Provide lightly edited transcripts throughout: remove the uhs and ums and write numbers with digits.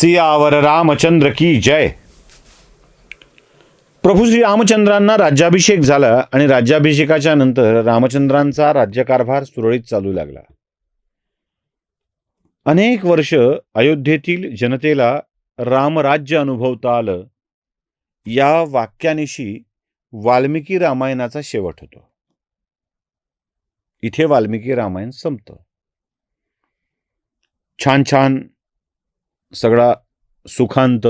सियावर रामचंद्र की जय. प्रभू श्री रामचंद्रांना राज्याभिषेक झाला आणि राज्याभिषेकाच्या नंतर रामचंद्रांचा राज्यकारभार सुरळीत चालू लागला. अनेक वर्ष अयोध्येतील जनतेला रामराज्य अनुभवता आलं. या वाक्यानिशी वाल्मिकी रामायणाचा शेवट होतो. इथे वाल्मिकी रामायण संपतं. छान छान सगळा सुखांत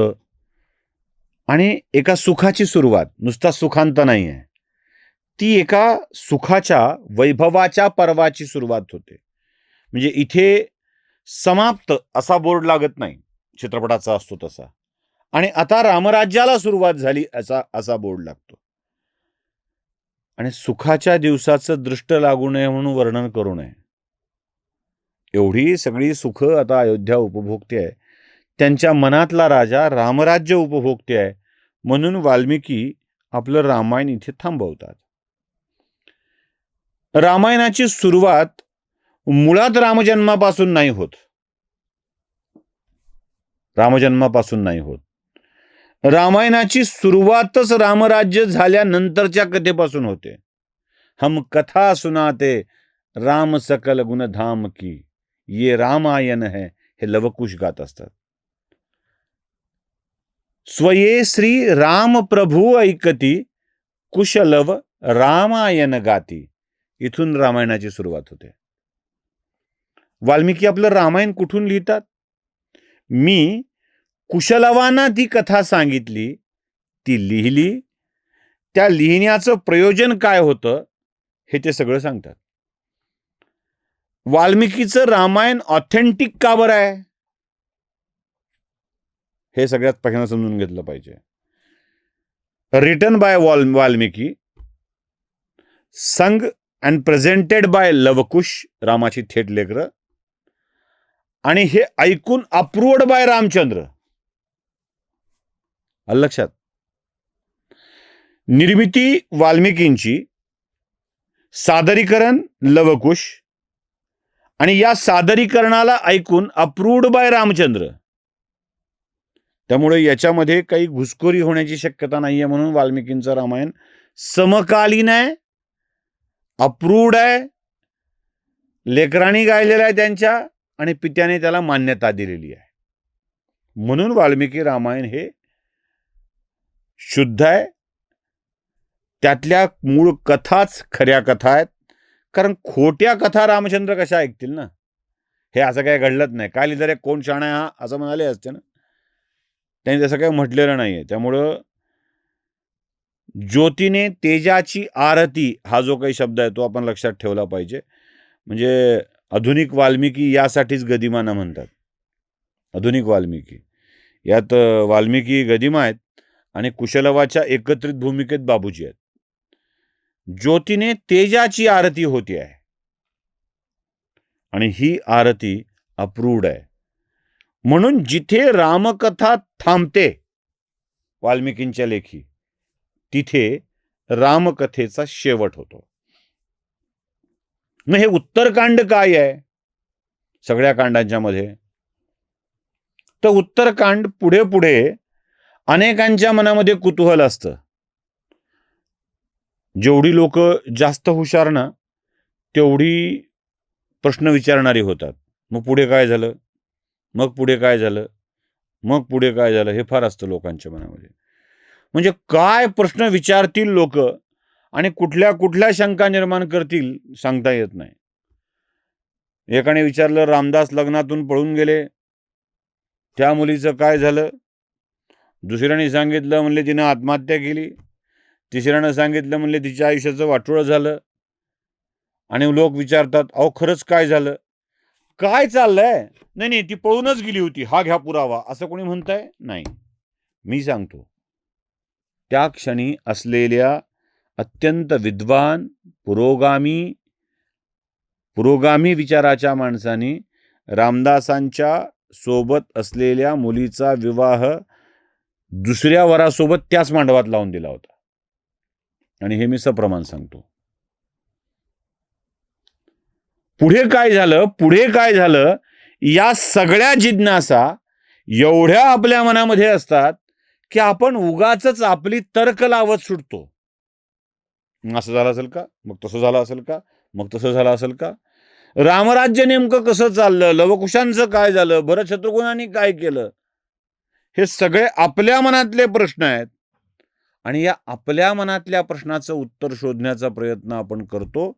आणि एका सुखाची सुरुवात, नुसता सुखांत नाही आहे, ती एका सुखाच्या वैभवाच्या पर्वाची सुरुवात होते. म्हणजे इथे समाप्त असा बोर्ड लागत नाही, चित्रपटाचा असतो तसा, आणि आता रामराज्याला सुरुवात झाली असा बोर्ड लागतो. आणि सुखाच्या दिवसाचं दृष्ट लागू नये म्हणून वर्णन करू नये. एवढी सगळी सुख आता अयोध्या उपभोगते आहे. त्यांच्या मनातला राजा रामराज्य उपभोगते आहे, म्हणून वाल्मिकी आपलं रामायण इथे थांबवतात. रामायणाची सुरुवात मुळात रामजन्मापासून नाही होत. रामायणाची सुरुवातच रामराज्य झाल्यानंतरच्या कथेपासून होते. हम कथा सुनाते राम सकल गुणधाम की, ये रामायण है, हे लवकुश गात असतात. स्वये श्री राम प्रभू ऐकती, कुशलव रामायण गाती. इथून रामायणाची सुरुवात होते. वाल्मिकी आपलं रामायण कुठून लिहितात? मी कुशलवांना ती कथा सांगितली, ती लिहिली, त्या लिहिण्याचं प्रयोजन काय होतं हे ते सगळं सांगतात. वाल्मिकीचं रामायण ऑथेंटिक का बरं आहे हे सगळ्यात पहिल्यांदा समजून घेतलं पाहिजे. रिटन बाय वाल्मिकी, संग अँड प्रेझेंटेड बाय लवकुश, रामाची थेट लेकरं, आणि हे ऐकून अप्रूव्ड बाय रामचंद्र. लक्षात, निर्मिती वाल्मिकींची, सादरीकरण लवकुश, आणि या सादरीकरणाला ऐकून अप्रूव्ड बाय रामचंद्र. त्यामुळे याच्यामध्ये काही घुसखोरी होण्याची शक्यता नाहीये, म्हणून वाल्मिकींचं रामायण समकालीन आहे, अप्रूव्ड आहे, लेकरांनी गायलेलं आहे त्यांच्या, आणि पित्याने त्याला मान्यता दिलेली आहे. म्हणून वाल्मिकी रामायण हे शुद्ध आहे. त्यातल्या मूळ कथाच खऱ्या कथा आहेत. कारण खोट्या कथा रामचंद्र कशा ऐकतील ना? हे असं काही घडलंच नाही. काय लिहिलं रे, कोण शाणा हा, असं म्हणाले असते ना. त्यांनी तसं काही म्हटलेलं नाहीये. त्यामुळं ज्योतीने तेजाची आरती हा जो काही शब्द आहे तो आपण लक्षात ठेवला पाहिजे. म्हणजे आधुनिक वाल्मिकी यासाठीच गदिमाना म्हणतात. आधुनिक वाल्मिकी यात वाल्मिकी गदिमा आहेत आणि कुशलवाच्या एकत्रित भूमिकेत बाबूजी आहेत. ज्योतीने तेजाची आरती होती आहे आणि ही आरती अप्रूव्ड आहे. म्हणून जिथे रामकथा थांबते वाल्मिकींच्या लेखी, तिथे रामकथेचा शेवट होतो. मग हे उत्तरकांड काय आहे सगळ्या कांडांच्या मध्ये? तर उत्तरकांड पुढे पुढे अनेकांच्या मनामध्ये कुतूहल असतं. जेवढी लोक जास्त हुशार ना, तेवढी प्रश्न विचारणारी होतात. मग पुढे काय झालं, मग पुढे काय झालं, मग पुढे काय झालं, हे फार असतं लोकांच्या मनामध्ये. म्हणजे काय प्रश्न विचारतील लोक आणि कुठल्या कुठल्या शंका निर्माण करतील सांगता येत नाही. एकाने विचारलं, रामदास लग्नातून पळून गेले, त्या मुलीचं काय झालं? दुसऱ्याने सांगितलं, म्हणले तिनं आत्महत्या केली. तिसऱ्यानं सांगितलं, म्हणले तिच्या आयुष्याचं वाटोळं झालं. आणि लोक विचारतात, अहो खरंच काय झालं, काय चाललंय? नाही, ती पळूनच गेली होती, हा घ्या पुरावा, असं कोणी म्हणताय? नाही, मी सांगतो. त्या क्षणी असलेल्या अत्यंत विद्वान पुरोगामी विचाराच्या माणसांनी रामदासांच्या सोबत असलेल्या मुलीचा विवाह दुसऱ्या वरासोबत त्याच मांडवात लावून दिला होता. आणि हे मी सप्रमाण सांगतो. पुढे काय झालं या सगळ्या जिज्ञासा एवढ्या आपल्या मनामध्ये असतात की आपण उगाचच आपली तर्क लावत सुटतो. असं झालं असेल का, मग तसं झालं असेल का, मग तसं झालं असेल का, रामराज्य नेमकं कसं चाललं, लवकुशांचं काय झालं, भरत शत्रुघ्नांनी काय केलं, हे सगळे आपल्या मनातले प्रश्न आहेत. आणि या आपल्या मनातल्या प्रश्नाचं उत्तर शोधण्याचा प्रयत्न आपण करतो.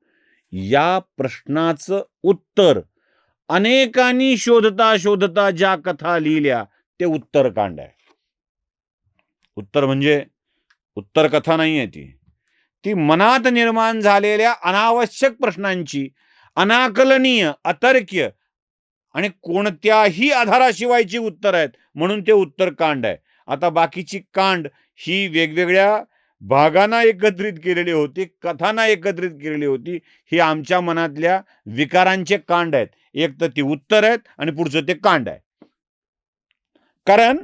या प्रश्नाचं उत्तर अनेकांनी शोधता शोधता ज्या कथा लिहिल्या ते उत्तरकांड आहे. उत्तर म्हणजे उत्तर कथा नाही आहे ती मनात निर्माण झालेल्या अनावश्यक प्रश्नांची अनाकलनीय, अतर्क्य आणि कोणत्याही आधाराशिवायची उत्तर आहेत, म्हणून ते उत्तरकांड आहे. आता बाकीची कांड ही वेगवेगळ्या भागांना एकत्रित केलेली होती, कथांना एकत्रित केलेली होती. ही आमच्या मनातल्या विकारांचे कांड आहेत. एक तर ती उत्तर आहेत आणि पुढचं ते कांड आहे. कारण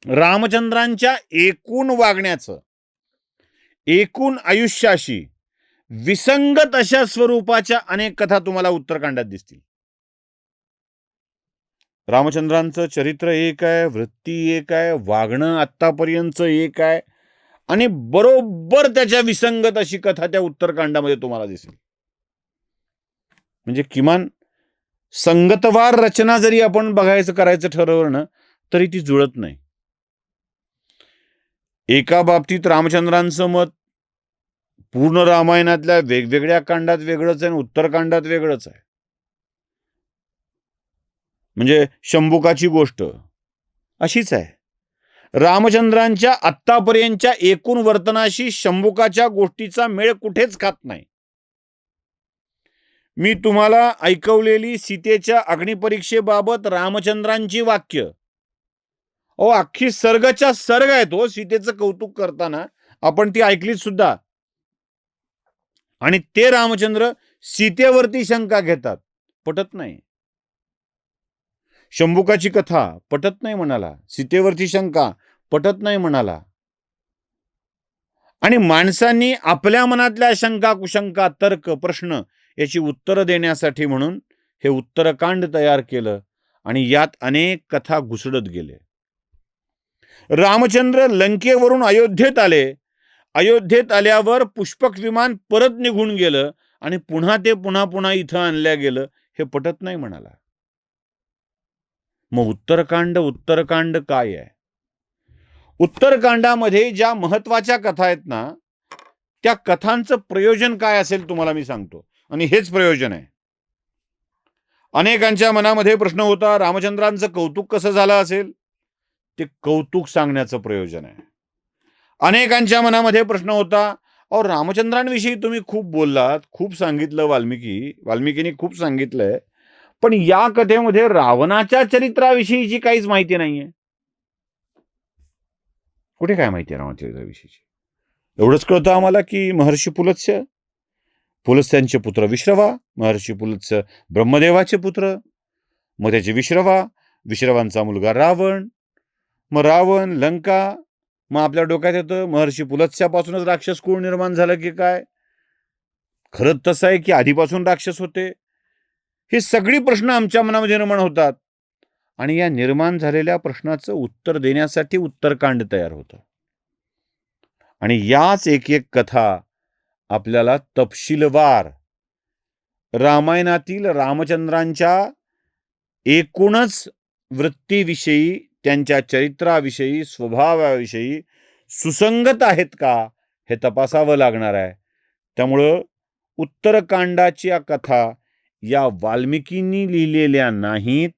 रामचंद्रांच्या एकूण वागण्याचं, एकूण आयुष्याशी विसंगत अशा स्वरूपाच्या अनेक कथा तुम्हाला उत्तरकांडात दिसतील. रामचंद्रांचं चरित्र एक आहे, वृत्ती एक आहे, वागणं आत्तापर्यंत एक आहे आणि बरोबर त्याच्या विसंगत अशी कथा त्या उत्तरकांडामध्ये तुम्हाला दिसेल. म्हणजे किमान संगतवार रचना जरी आपण करायचं ठरवलं ना, तरी ती जुळत नाही. एका बाबतीत रामचंद्रांचं मत पूर्ण रामायणातल्या वेगवेगळ्या कांडात वेगळंच आहे आणि उत्तरकांडात वेगळंच आहे. म्हणजे शंभुकाची गोष्ट अशीच आहे. रामचंद्रांच्या आत्तापर्यंतच्या एकूण वर्तनाशी शंभुकाच्या गोष्टीचा मेळ कुठेच खात नाही. मी तुम्हाला ऐकवलेली सीतेच्या अग्निपरीक्षेबाबत रामचंद्रांची वाक्य, अख्खी सर्गच्या सर्ग आहे तो, सीतेचं कौतुक करताना आपण ती ऐकलीच सुद्धा. आणि ते रामचंद्र सीतेवरती शंका घेतात, पटत नाही. शंभुकाची कथा पटत नाही म्हणाला, सीतेवरती शंका पटत नाही म्हणाला. आणि माणसांनी आपल्या मनातल्या शंका कुशंका, तर्क, प्रश्न याची उत्तरं देण्यासाठी म्हणून हे उत्तरकांड तयार केलं आणि यात अनेक कथा घुसडत गेले. रामचंद्र लंकेवरून अयोध्येत आले. अयोध्येत आल्यावर पुष्पक विमान परत निघून गेलं आणि पुन्हा ते पुन्हा इथं आणल्या गेलं, हे पटत नाही म्हणाला. मग उत्तरकांड काय आहे? उत्तरकांडामध्ये ज्या महत्वाच्या कथा आहेत ना, त्या कथांचं प्रयोजन काय असेल तुम्हाला मी सांगतो, आणि हेच प्रयोजन आहे. अनेकांच्या मनामध्ये प्रश्न होता, रामचंद्रांचं कौतुक कसं झालं असेल? ते कौतुक सांगण्याचं प्रयोजन आहे. अनेकांच्या मनामध्ये प्रश्न होता, रामचंद्रांविषयी तुम्ही खूप बोललात, खूप सांगितलं, वाल्मिकींनी खूप सांगितलंय, पण या कथेमध्ये रावणाच्या चरित्राविषयीची काहीच माहिती नाहीये. कुठे काय माहिती आहे रावणाच्या चरित्राविषयीची? एवढंच कळतं आम्हाला की महर्षी पुलत्स्यांचे पुत्र विश्रवा, महर्षी पुलत्स्य ब्रह्मदेवाचे पुत्र, मग त्याचे विश्रवांचा मुलगा रावण, मग रावण, लंका. मग आपल्या डोक्यात येतं महर्षी पुलत्स्यापासूनच राक्षस कुळ निर्माण झालं की काय? खरंच तसं आहे की आधीपासून राक्षस होते? हे सगळी प्रश्न आमच्या मनामध्ये निर्माण होतात आणि या निर्माण झालेल्या प्रश्नाचं उत्तर देण्यासाठी उत्तरकांड तयार होतं. आणि याच एक एक कथा आपल्याला तपशीलवार रामायणातील रामचंद्रांच्या एकूणच वृत्तीविषयी, त्यांच्या चरित्राविषयी, स्वभावाविषयी सुसंगत आहेत का हे तपासावं लागणार आहे. त्यामुळं उत्तरकांडाच्या कथा या वाल्मिकींनी लिहिलेल्या नाहीत,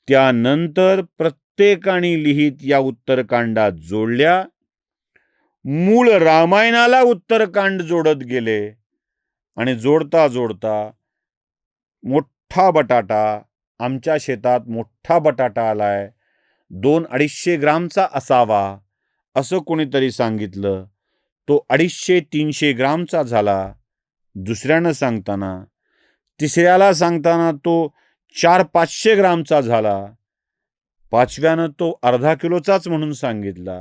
त्यानंतर प्रत्येकाने लिहित या उत्तरकांडात जोडल्या. मूळ रामायणाला उत्तरकांड जोडत गेले आणि जोडता जोडता मोठा बटाटा, आमच्या शेतात मोठा बटाटा आलाय, 200-250 ग्रामचा असावा असं कोणीतरी सांगितलं. तो 250-300 ग्रामचा झाला. दुसऱ्यानं सांगताना, तिसऱ्याला सांगताना तो 400-500 ग्रामचा झाला. 5व्यानं तो अर्धा किलोचाच म्हणून सांगितला.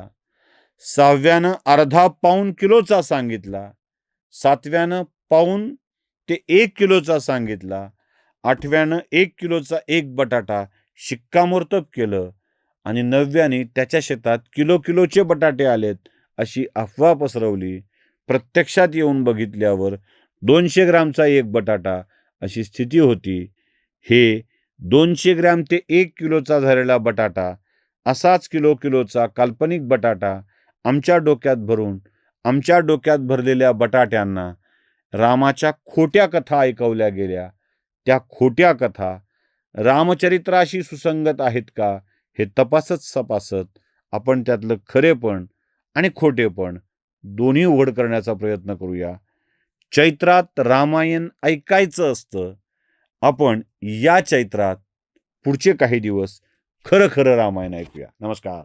6व्यानं अर्धा पाऊण किलोचा सांगितला. 7व्यानं पाऊण ते 1 किलोचा सांगितला. 8व्यानं 1 किलोचा एक बटाटा. शिक्कामोर्तब केलं आणि नव्याने त्याच्या शेतात किलोचे बटाटे आलेत अशी अफवा पसरवली. प्रत्यक्षात येऊन बघितल्यावर 200 ग्रामचा एक बटाटा अशी स्थिती होती. हे 200 ग्रॅम ते 1 किलोचा झालेला बटाटा, असाच किलोचा काल्पनिक बटाटा आमच्या डोक्यात भरून, आमच्या डोक्यात भरलेल्या बटाट्यांना रामाच्या खोट्या कथा ऐकवल्या गेल्या. त्या खोट्या कथा रामचरित्राशी सुसंगत आहेत का हे तपासत आपण त्यातलं खरेपण आणि खोटेपण दोन्ही उघड करण्याचा प्रयत्न करूया. चैत्रात रामायण ऐकायचं असतं. आपण या चैत्रात पुढचे काही दिवस खरं रामायण ऐकूया. नमस्कार.